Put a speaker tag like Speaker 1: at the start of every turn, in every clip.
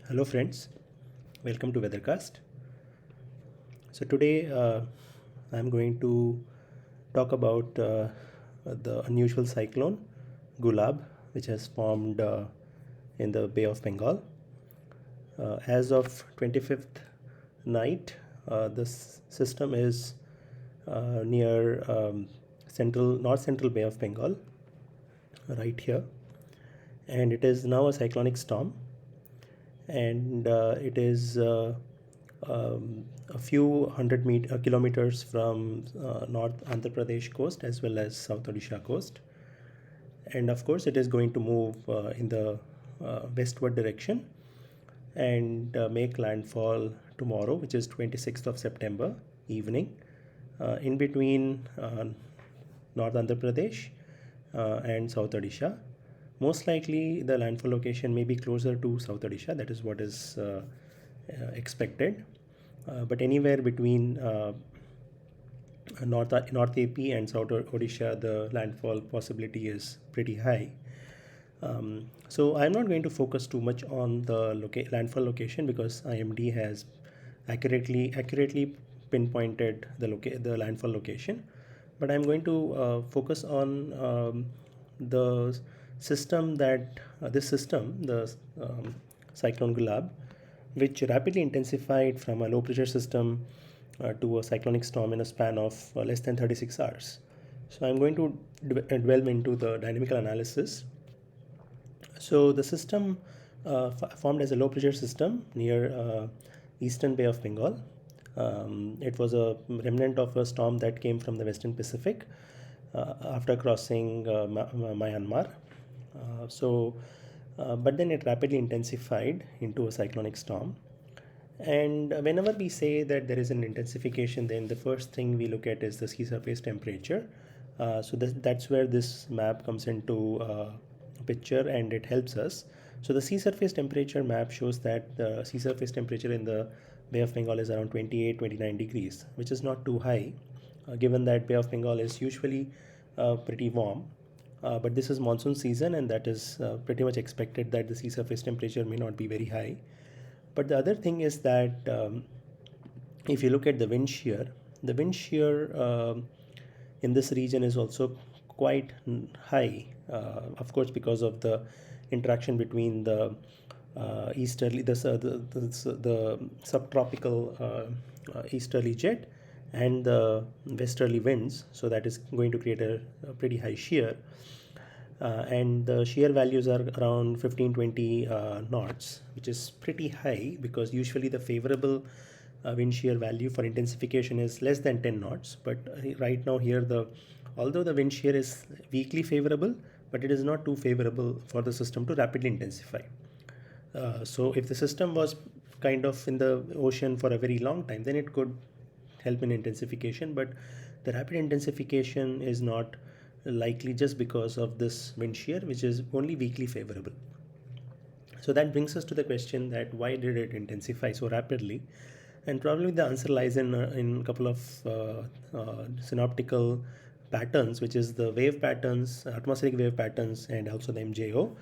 Speaker 1: Hello friends, welcome to Weathercast. So today I'm going to talk about the unusual cyclone Gulab, which has formed in the Bay of Bengal. As of 25th night, this system is near north central Bay of Bengal, right here, and it is now a cyclonic storm, and it is a few kilometers from North Andhra Pradesh coast as well as South Odisha coast, and of course it is going to move in the westward direction and make landfall tomorrow, which is 26th of September evening, in between North Andhra Pradesh and South Odisha. Most likely, the landfall location may be closer to South Odisha. That is what is expected. But anywhere between North AP and South Odisha, the landfall possibility is pretty high. So I'm not going to focus too much on the landfall location because IMD has accurately pinpointed the landfall location, but I'm going to focus on the system that this system, the Cyclone Gulab, which rapidly intensified from a low pressure system to a cyclonic storm in a span of less than 36 hours. So I'm going to delve into the dynamical analysis. So the system formed as a low pressure system near eastern Bay of Bengal. It was a remnant of a storm that came from the Western Pacific after crossing Myanmar. But then it rapidly intensified into a cyclonic storm. And whenever we say that there is an intensification, then the first thing we look at is the sea surface temperature. That's where this map comes into picture and it helps us. So the sea surface temperature map shows that the sea surface temperature in the Bay of Bengal is around 28-29 degrees, which is not too high, given that Bay of Bengal is usually pretty warm. But this is monsoon season, and that is pretty much expected that the sea surface temperature may not be very high. But the other thing is that if you look at the wind shear in this region is also quite high, of course, because of the interaction between the the subtropical easterly jet and the westerly winds. So that is going to create a pretty high shear. And the shear values are around 15-20 knots, which is pretty high because usually the favorable wind shear value for intensification is less than 10 knots. But right now here, although the wind shear is weakly favorable, but it is not too favorable for the system to rapidly intensify. So if the system was kind of in the ocean for a very long time, then it could help in intensification. But the rapid intensification is not likely just because of this wind shear, which is only weakly favorable. So that brings us to the question that why did it intensify so rapidly? And probably the answer lies in a couple of synoptical patterns, which is the wave patterns, atmospheric wave patterns, and also the MJO.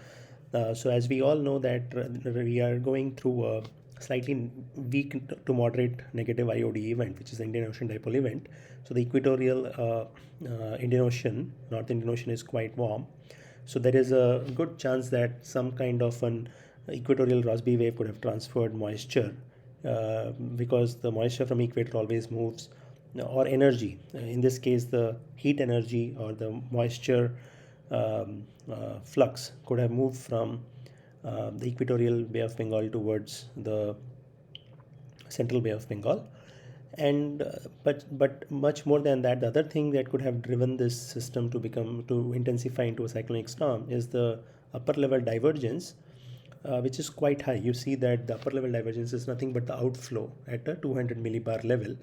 Speaker 1: So as we all know that we are going through a slightly weak to moderate negative IOD event, which is the Indian Ocean Dipole event. So the equatorial Indian Ocean, North Indian Ocean is quite warm. So there is a good chance that some kind of an equatorial Rossby wave could have transferred moisture because the moisture from equator always moves, or energy. In this case, the heat energy or the moisture flux could have moved from the equatorial Bay of Bengal towards the central Bay of Bengal. And but much more than that, the other thing that could have driven this system to intensify into a cyclonic storm is the upper level divergence, which is quite high. You see that the upper level divergence is nothing but the outflow at a 200 millibar level.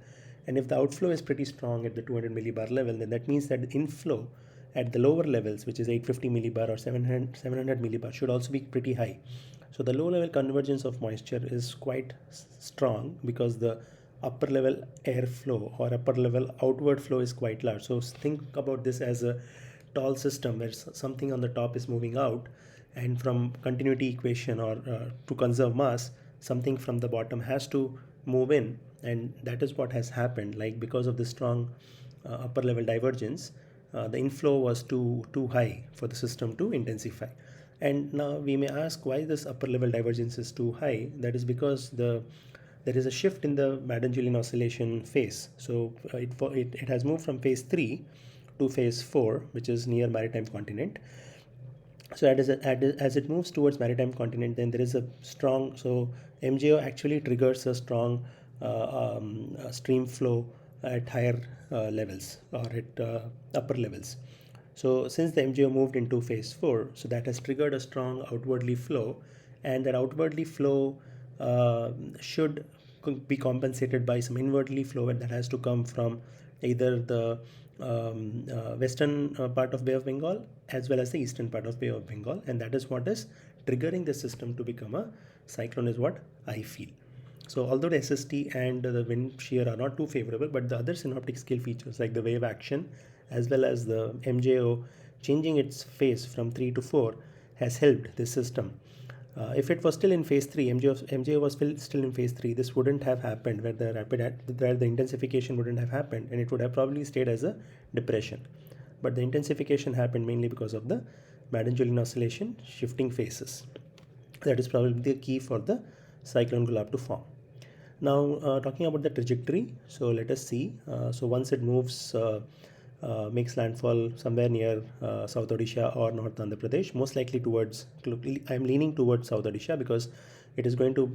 Speaker 1: And if the outflow is pretty strong at the 200 millibar level, then that means that the inflow at the lower levels, which is 850 millibar or 700 millibar, should also be pretty high. So the low level convergence of moisture is quite strong because the upper level airflow or upper level outward flow is quite large. So think about this as a tall system where something on the top is moving out, and from continuity equation or to conserve mass, something from the bottom has to move in, and that is what has happened. Like because of the strong upper level divergence, the inflow was too high for the system to intensify. And now we may ask why this upper level divergence is too high. That is because there is a shift in the Madden-Julian oscillation phase. So it has moved from phase 3 to phase 4, which is near maritime continent. So as it moves towards maritime continent, then there is a strong, so MJO actually triggers a strong stream flow at higher levels, or at upper levels. So since the MJO moved into phase 4, so that has triggered a strong outwardly flow, and that outwardly flow should be compensated by some inwardly flow that has to come from either the western part of Bay of Bengal as well as the eastern part of Bay of Bengal, and that is what is triggering the system to become a cyclone, is what I feel. So although the SST and the wind shear are not too favorable, but the other synoptic scale features like the wave action as well as the MJO changing its phase from 3 to 4 has helped this system. If it was still in phase 3, MJO was still in phase 3, this wouldn't have happened, where the intensification wouldn't have happened, and it would have probably stayed as a depression. But the intensification happened mainly because of the Madden-Julian oscillation shifting phases. That is probably the key for the cyclone Gulab to form. Now, talking about the trajectory, so let us see. So once it moves, makes landfall somewhere near South Odisha or North Andhra Pradesh, most likely towards, I'm leaning towards South Odisha, because it is going to,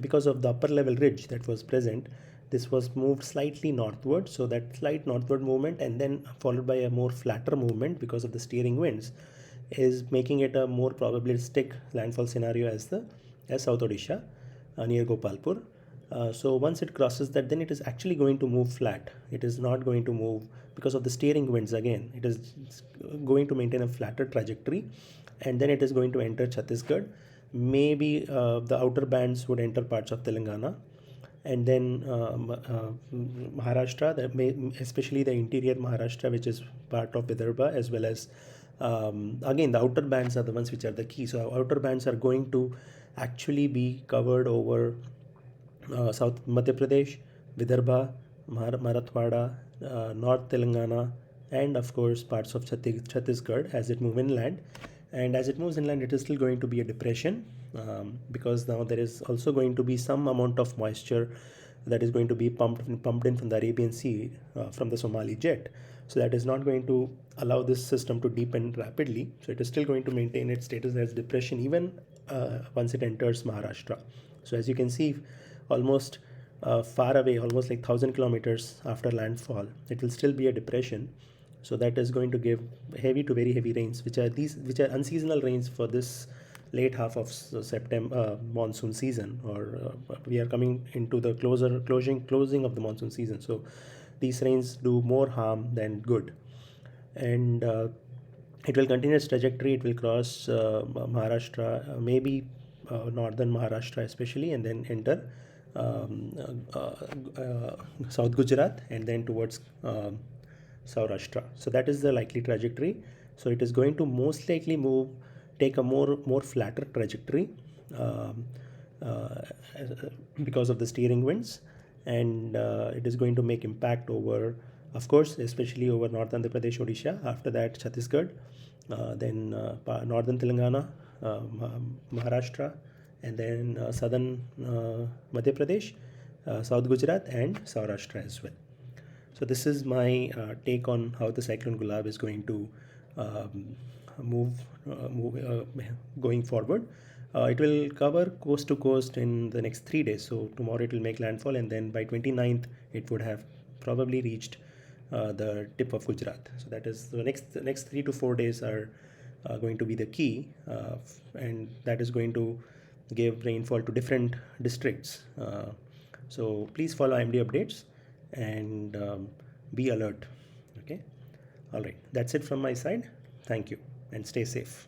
Speaker 1: because of the upper level ridge that was present, this was moved slightly northward. So that slight northward movement and then followed by a more flatter movement because of the steering winds is making it a more probabilistic landfall scenario as South Odisha near Gopalpur. So once it crosses that, then it is actually going to move flat. It is not going to move because of the steering winds again. It is going to maintain a flatter trajectory, and then it is going to enter Chhattisgarh. Maybe the outer bands would enter parts of Telangana, and then Maharashtra, especially the interior Maharashtra, which is part of Vidarbha, as well as again the outer bands are the ones which are the key. So outer bands are going to actually be covered over South Madhya Pradesh, Vidarbha, Marathwada, North Telangana, and of course parts of Chhattisgarh as it moves inland. And as it moves inland, it is still going to be a depression, because now there is also going to be some amount of moisture that is going to be pumped in from the Arabian Sea, from the Somali jet. So that is not going to allow this system to deepen rapidly. So it is still going to maintain its status as depression even once it enters Maharashtra. So as you can see, almost far away, almost like 1,000 kilometers after landfall, it will still be a depression. So that is going to give heavy to very heavy rains, which are unseasonal rains for this late half of September monsoon season, or we are coming into the closing of the monsoon season. So these rains do more harm than good, and it will continue its trajectory. It will cross Maharashtra, maybe northern Maharashtra especially, and then enter South Gujarat, and then towards Saurashtra. So that is the likely trajectory. So it is going to most likely take a more flatter trajectory, um, uh, because of the steering winds, and it is going to make impact over, of course, especially over North Andhra Pradesh, Odisha. After that, Chhattisgarh, then northern Telangana, Maharashtra, and then southern Madhya Pradesh, South Gujarat, and Saurashtra as well. So this is my take on how the Cyclone Gulab is going to um, move going forward. It will cover coast to coast in the next 3 days. So tomorrow it will make landfall, and then by 29th it would have probably reached the tip of Gujarat. So that is the next 3 to 4 days are going to be the key, and that is going to give rainfall to different districts. So please follow IMD updates and be alert. Okay. All right. That's it from my side. Thank you and stay safe.